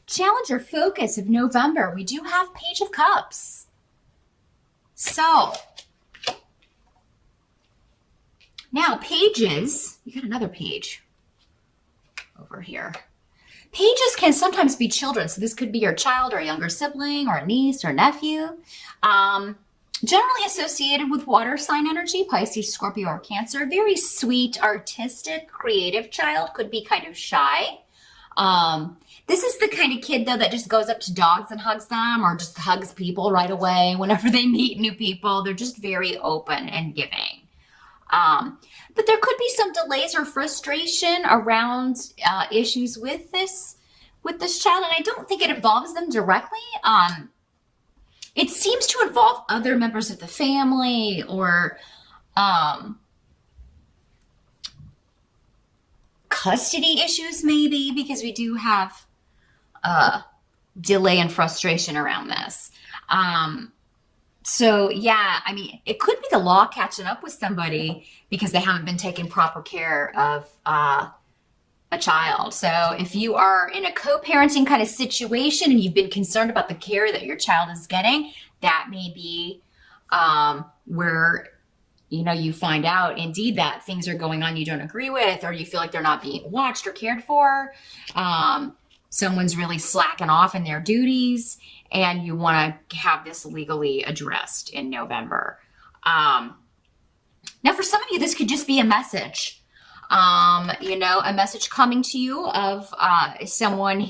challenge or focus of November, we do have Page of Cups. So now pages, you got another page over here. Pages can sometimes be children. So this could be your child or a younger sibling or a niece or nephew. Generally associated with water sign energy, Pisces, Scorpio, or Cancer. Very sweet, artistic, creative child. Could be kind of shy. This is the kind of kid, though, that just goes up to dogs and hugs them, or just hugs people right away whenever they meet new people. They're just very open and giving. But there could be some delays or frustration around issues with this child, and I don't think it involves them directly. It seems to involve other members of the family or custody issues, maybe, because we do have delay and frustration around this. So yeah, I mean, it could be the law catching up with somebody because they haven't been taking proper care of a child. So if you are in a co-parenting kind of situation and you've been concerned about the care that your child is getting, that may be where, you know, you find out indeed that things are going on you don't agree with, or you feel like they're not being watched or cared for. Someone's really slacking off in their duties, and you want to have this legally addressed in November. Now, for some of you, this could just be a message. You know, a message coming to you of someone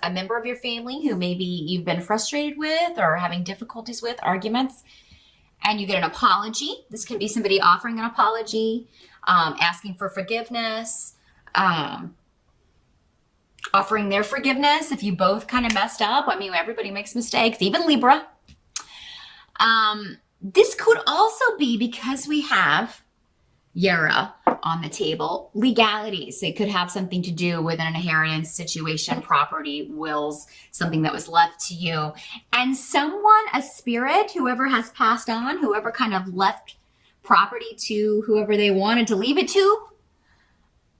a member of your family who maybe you've been frustrated with or having difficulties with, arguments, and you get an apology. This can be somebody offering an apology, asking for forgiveness, offering their forgiveness if you both kind of messed up. I mean, everybody makes mistakes, even Libra. This could also be because we have Yara on the table, legalities. It could have something to do with an inheritance situation, property, wills, something that was left to you. And someone, a spirit, whoever has passed on, whoever kind of left property to whoever they wanted to leave it to,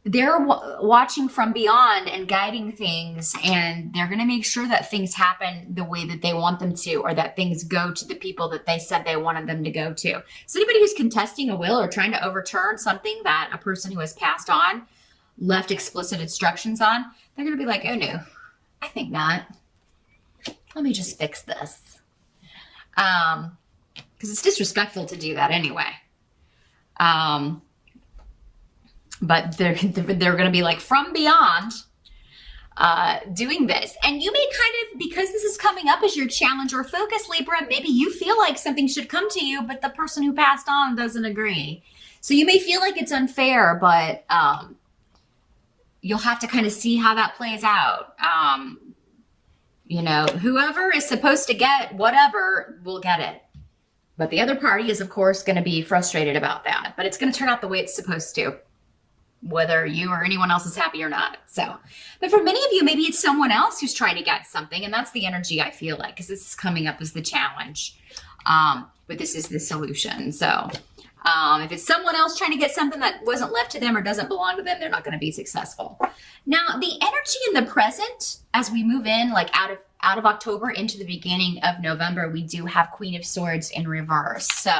they're watching from beyond and guiding things, and they're going to make sure that things happen the way that they want them to, or that things go to the people that they said they wanted them to go to. So anybody who's contesting a will or trying to overturn something that a person who has passed on left explicit instructions on, they're going to be like, oh no, I think not. Let me just fix this. Because it's disrespectful to do that anyway. But they're going to be like from beyond doing this. And you may kind of, because this is coming up as your challenge or focus, Libra, maybe you feel like something should come to you, but the person who passed on doesn't agree. So you may feel like it's unfair, but you'll have to kind of see how that plays out. You know, whoever is supposed to get whatever will get it. But the other party is, of course, going to be frustrated about that. But it's going to turn out the way it's supposed to, whether you or anyone else is happy or not. So, but for many of you, maybe it's someone else who's trying to get something, and that's the energy I feel like, because this is coming up as the challenge, but this is the solution. So if it's someone else trying to get something that wasn't left to them or doesn't belong to them, they're not going to be successful. Now, the energy in the present, as we move in, like out of October into the beginning of November, we do have Queen of Swords in reverse. So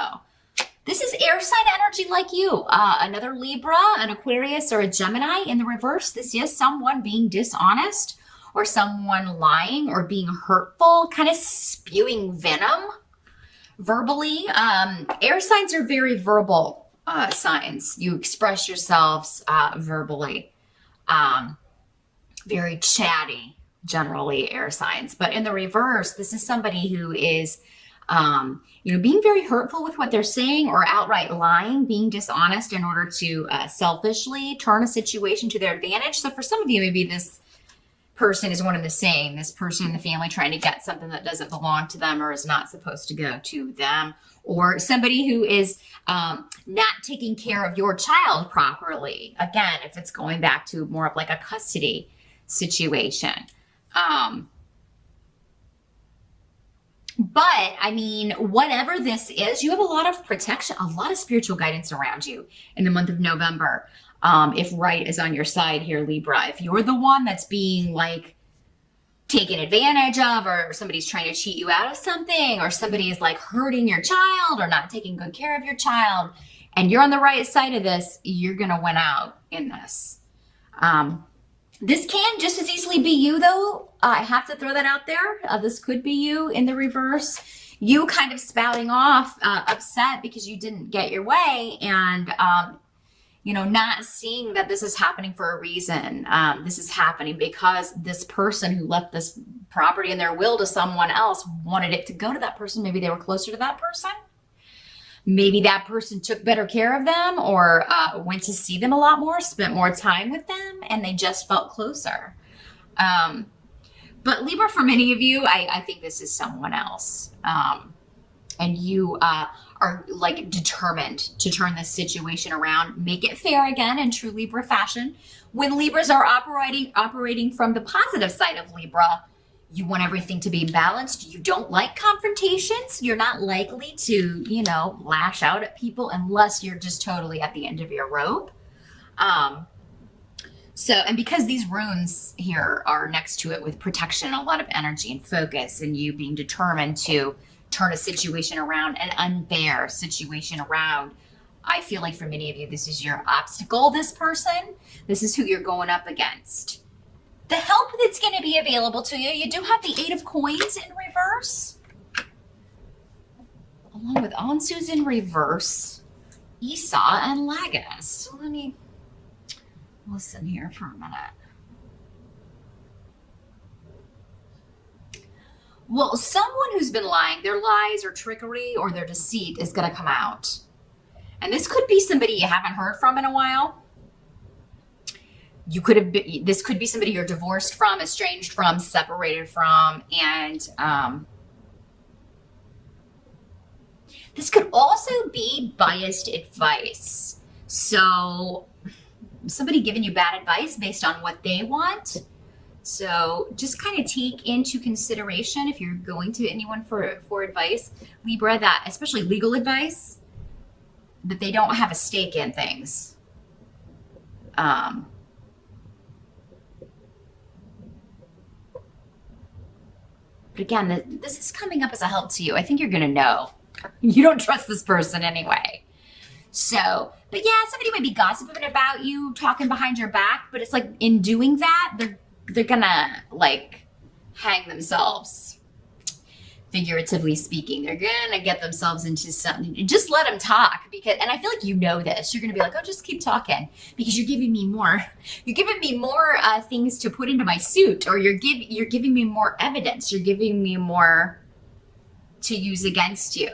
this is air sign energy like you. Another Libra, an Aquarius, or a Gemini in the reverse. This is someone being dishonest, or someone lying or being hurtful, kind of spewing venom verbally. Air signs are very verbal signs. You express yourselves verbally. Very chatty, generally, air signs. But in the reverse, this is somebody who is being very hurtful with what they're saying, or outright lying, being dishonest in order to selfishly turn a situation to their advantage. So for some of you, maybe this person is one and the same. This person in the family trying to get something that doesn't belong to them or is not supposed to go to them, or somebody who is not taking care of your child properly. Again, if it's going back to more of like a custody situation. But I mean, whatever this is, you have a lot of protection, a lot of spiritual guidance around you in the month of November. If right is on your side here, Libra, if you're the one that's being like taken advantage of, or somebody's trying to cheat you out of something, or somebody is like hurting your child or not taking good care of your child, and you're on the right side of this, you're going to win out in this. This can just as easily be you, though. I have to throw that out there. This could be you in the reverse. You kind of spouting off, upset because you didn't get your way, and not seeing that this is happening for a reason. This is happening because this person who left this property in their will to someone else wanted it to go to that person. Maybe they were closer to that person. Maybe that person took better care of them, or went to see them a lot more, spent more time with them, and they just felt closer. But Libra, for many of you, I think this is someone else. And you are like determined to turn this situation around, make it fair again in true Libra fashion. When Libras are operating from the positive side of Libra, you want everything to be balanced. You don't like confrontations. You're not likely to, lash out at people unless you're just totally at the end of your rope. And because these runes here are next to it with protection, a lot of energy and focus, and you being determined to turn a situation around, an unfair situation around, I feel like for many of you, this is your obstacle, this person. This is who you're going up against. The help that's going to be available to you, you do have the 8 of Coins in reverse, along with Ansu's in reverse, Esau, and Lagus. So let me listen here for a minute. Well, someone who's been lying, their lies or trickery or their deceit is going to come out. And this could be somebody you haven't heard from in a while. This could be somebody you're divorced from, estranged from, separated from, and this could also be biased advice. So somebody giving you bad advice based on what they want. So just kind of take into consideration, if you're going to anyone for advice, Libra, that especially legal advice, that they don't have a stake in things. But again, this is coming up as a help to you. I think you're going to know. You don't trust this person anyway. So, but yeah, somebody might be gossiping about you, talking behind your back, but it's like in doing that, they're gonna like hang themselves, figuratively speaking. They're gonna get themselves into something. Just let them talk, and I feel like this. You're gonna be like, oh, just keep talking because you're giving me more. You're giving me more things to put into my suit, or you're giving me more evidence. You're giving me more to use against you.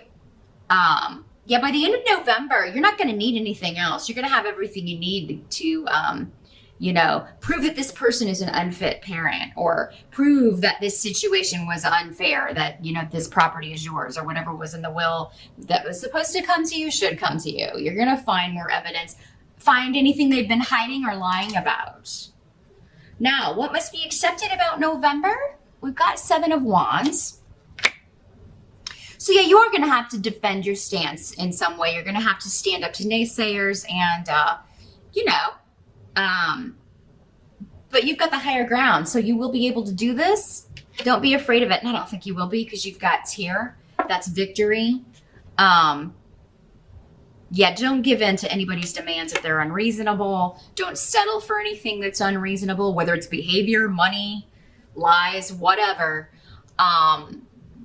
Yeah, by the end of November, you're not going to need anything else. You're going to have everything you need to, prove that this person is an unfit parent, or prove that this situation was unfair, that, this property is yours, or whatever was in the will that was supposed to come to you should come to you. You're going to find more evidence, find anything they've been hiding or lying about. Now, what must be accepted about November? We've got 7 of Wands. So yeah, you are going to have to defend your stance in some way. You're going to have to stand up to naysayers and, but you've got the higher ground. So you will be able to do this. Don't be afraid of it. And I don't think you will be, because you've got Tear. That's victory. Yeah, don't give in to anybody's demands if they're unreasonable. Don't settle for anything that's unreasonable, whether it's behavior, money, lies, whatever.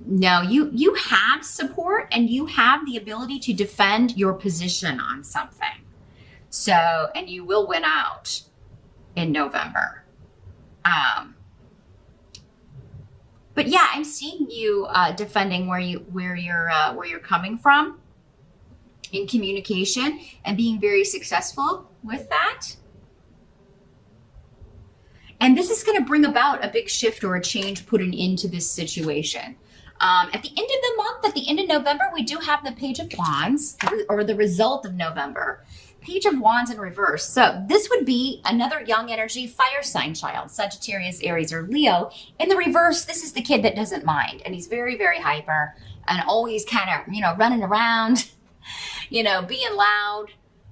No, you have support, and you have the ability to defend your position on something. So, and you will win out in November. But yeah, I'm seeing you defending where you're coming from in communication, and being very successful with that. And this is going to bring about a big shift or a change, putting into this situation. At the end of the month, at the end of November, we do have the Page of Wands, or the result of November. Page of Wands in reverse. So this would be another young energy fire sign child, Sagittarius, Aries, or Leo. In the reverse, this is the kid that doesn't mind, and he's very, very hyper, and always kind of, running around, being loud,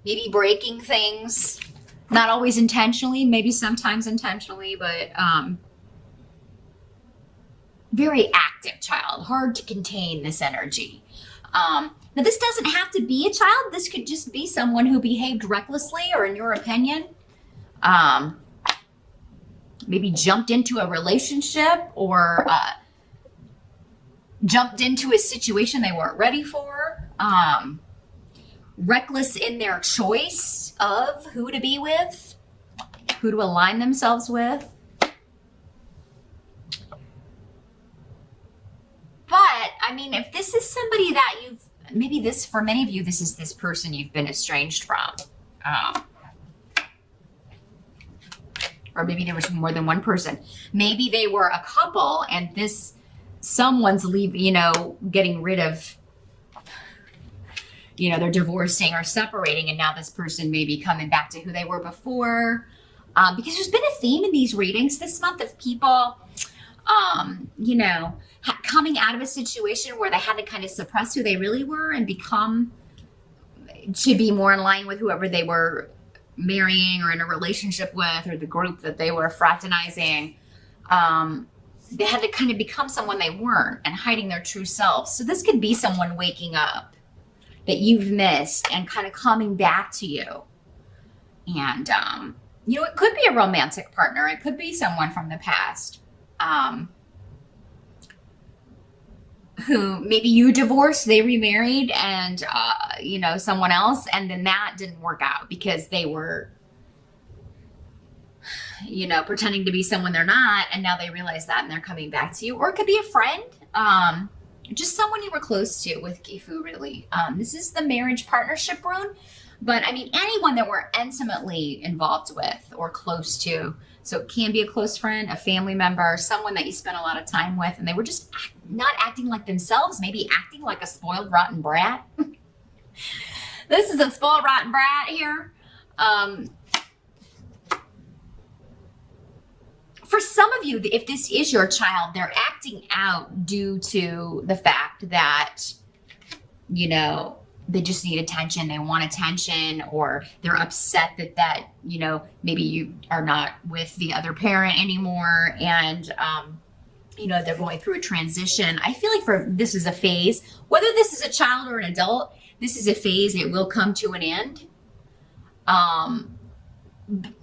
maybe breaking things, not always intentionally, maybe sometimes intentionally, but very active child, hard to contain this energy. Now, this doesn't have to be a child. This could just be someone who behaved recklessly, or in your opinion, maybe jumped into a relationship, or jumped into a situation they weren't ready for. Reckless in their choice of who to be with, who to align themselves with. But, I mean, if this is somebody that maybe this, for many of you, this is this person you've been estranged from. Or maybe there was more than one person. Maybe they were a couple and someone's getting rid of, they're divorcing or separating, and now this person may be coming back to who they were before. Because there's been a theme in these readings this month of people, coming out of a situation where they had to kind of suppress who they really were and to be more in line with whoever they were marrying or in a relationship with, or the group that they were fraternizing. They had to kind of become someone they weren't and hiding their true selves. So this could be someone waking up that you've missed and kind of coming back to you. And, it could be a romantic partner. It could be someone from the past. Who maybe you divorced, they remarried, and someone else, and then that didn't work out because they were pretending to be someone they're not, and now they realize that and they're coming back to you. Or it could be a friend, just someone you were close to with Gifu, really. This is the marriage partnership rune, but I mean anyone that we're intimately involved with or close to. So it can be a close friend, a family member, someone that you spent a lot of time with, and they were just not acting like themselves, maybe acting like a spoiled, rotten brat. This is a spoiled, rotten brat here. For some of you, if this is your child, they're acting out due to the fact that, they just need attention, they want attention, or they're upset that maybe you are not with the other parent anymore, and they're going through a transition. I feel like this is a phase, whether this is a child or an adult, this is a phase. It will come to an end. And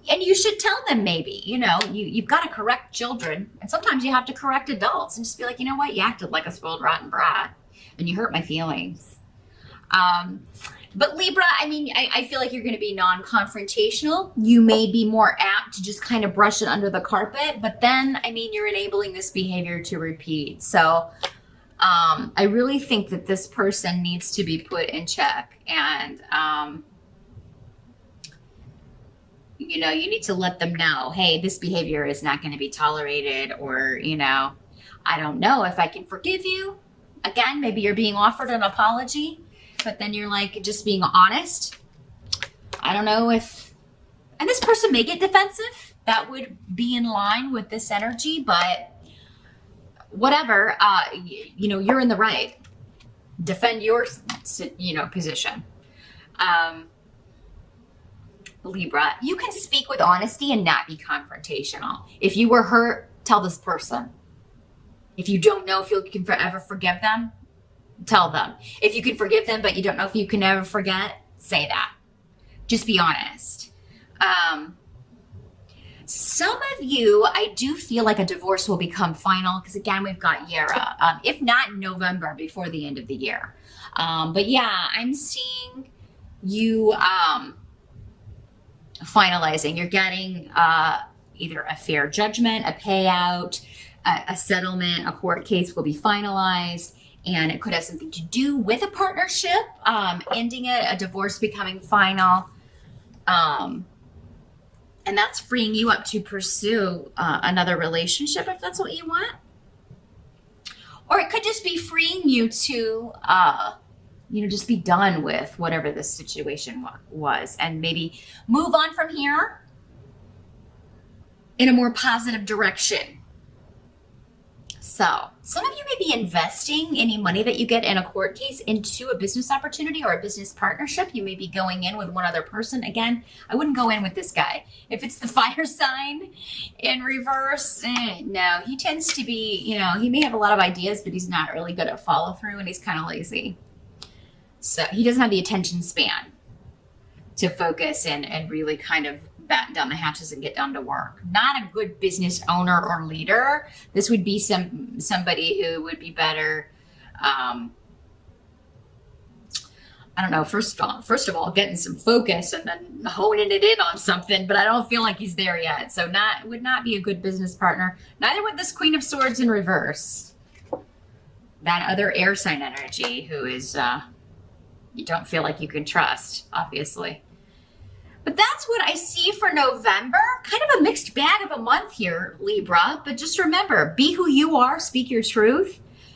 you should tell them, maybe, you've got to correct children, and sometimes you have to correct adults, and just be like, you know what, you acted like a spoiled, rotten brat, and you hurt my feelings. But Libra, I feel like you're going to be non-confrontational. You may be more apt to just kind of brush it under the carpet, but then, you're enabling this behavior to repeat. So, I really think that this person needs to be put in check, and, you need to let them know, hey, this behavior is not going to be tolerated, or, I don't know if I can forgive you. Again, maybe you're being offered an apology, but then you're like just being honest. I don't know and this person may get defensive. That would be in line with this energy, but whatever, you're in the right. Defend your, position. Libra, you can speak with honesty and not be confrontational. If you were hurt, tell this person. If you don't know if you can forever forgive them, tell them. If you can forgive them, but you don't know if you can ever forget, say that. Just be honest. Some of you, I do feel like a divorce will become final, because again, we've got Yara. If not in November, before the end of the year. But yeah, I'm seeing you finalizing. You're getting either a fair judgment, a payout, a settlement, a court case will be finalized. And it could have something to do with a partnership, ending it, a divorce becoming final. And that's freeing you up to pursue another relationship if that's what you want. Or it could just be freeing you to, just be done with whatever this situation was, and maybe move on from here in a more positive direction. So some of you may be investing any money that you get in a court case into a business opportunity or a business partnership. You may be going in with one other person. Again, I wouldn't go in with this guy. If it's the fire sign in reverse, no, he tends to be, he may have a lot of ideas, but he's not really good at follow through and he's kind of lazy. So he doesn't have the attention span to focus and really kind of batten down the hatches and get down to work. Not a good business owner or leader. This would be somebody who would be better. I don't know. First of all, getting some focus and then honing it in on something. But I don't feel like he's there yet. So would not be a good business partner. Neither would this Queen of Swords in reverse. That other air sign energy who is you don't feel like you can trust, obviously. But that's what I see for November. Kind of a mixed bag of a month here, Libra. But just remember, be who you are, speak your truth.